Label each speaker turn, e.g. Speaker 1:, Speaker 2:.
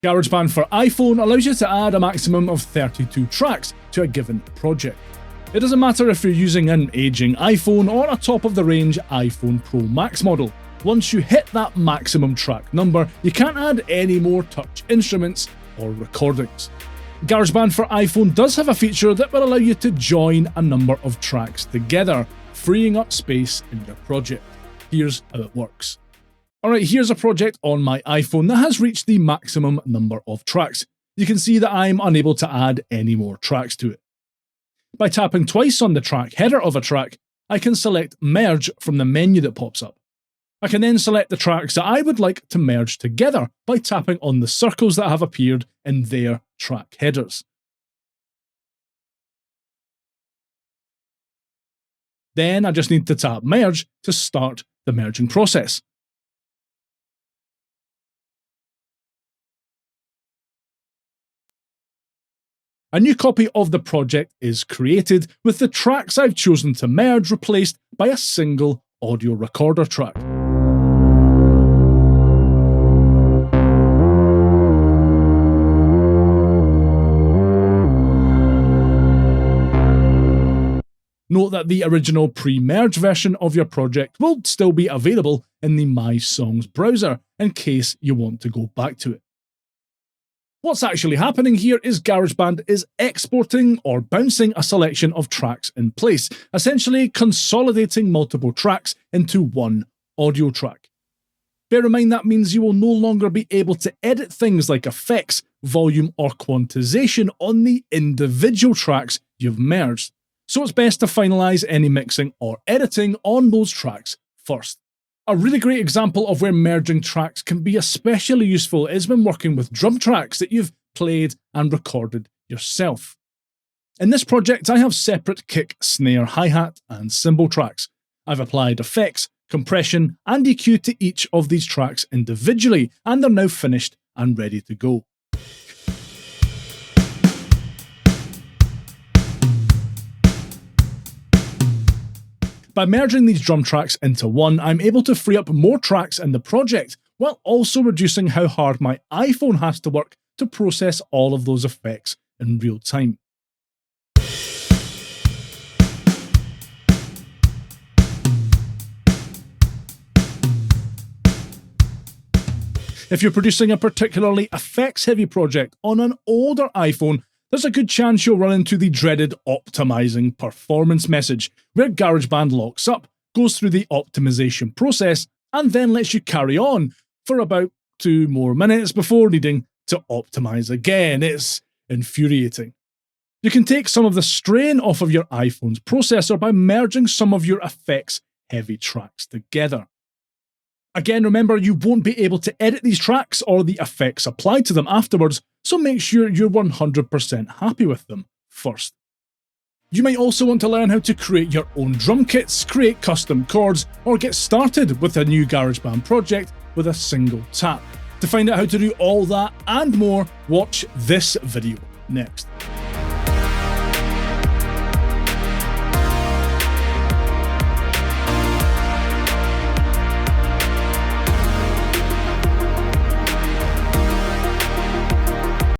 Speaker 1: GarageBand for iPhone allows you to add a maximum of 32 tracks to a given project. It doesn't matter if you're using an aging iPhone or a top-of-the-range iPhone Pro Max model. Once you hit that maximum track number, you can't add any more touch instruments or recordings. GarageBand for iPhone does have a feature that will allow you to join a number of tracks together, freeing up space in your project. Here's how it works. Alright, here's a project on my iPhone that has reached the maximum number of tracks. You can see that I'm unable to add any more tracks to it. By tapping twice on the track header of a track, I can select Merge from the menu that pops up. I can then select the tracks that I would like to merge together by tapping on the circles that have appeared in their track headers. Then I just need to tap Merge to start the merging process. A new copy of the project is created, with the tracks I've chosen to merge replaced by a single audio recorder track. Note that the original pre-merge version of your project will still be available in the My Songs browser in case you want to go back to it. What's actually happening here is GarageBand is exporting or bouncing a selection of tracks in place, essentially consolidating multiple tracks into one audio track. Bear in mind that means you will no longer be able to edit things like effects, volume or quantization on the individual tracks you've merged, so it's best to finalise any mixing or editing on those tracks first. A really great example of where merging tracks can be especially useful is when working with drum tracks that you've played and recorded yourself. In this project, I have separate kick, snare, hi-hat and cymbal tracks. I've applied effects, compression and EQ to each of these tracks individually, and they're now finished and ready to go. By merging these drum tracks into one, I'm able to free up more tracks in the project, while also reducing how hard my iPhone has to work to process all of those effects in real time. If you're producing a particularly effects-heavy project on an older iPhone, there's a good chance you'll run into the dreaded optimizing performance message, where GarageBand locks up, goes through the optimization process, and then lets you carry on for about 2 more minutes before needing to optimize again. It's infuriating. You can take some of the strain off of your iPhone's processor by merging some of your effects-heavy tracks together. Again, remember, you won't be able to edit these tracks or the effects applied to them afterwards, so make sure you're 100% happy with them first. You might also want to learn how to create your own drum kits, create custom chords, or get started with a new GarageBand project with a single tap. To find out how to do all that and more, watch this video next.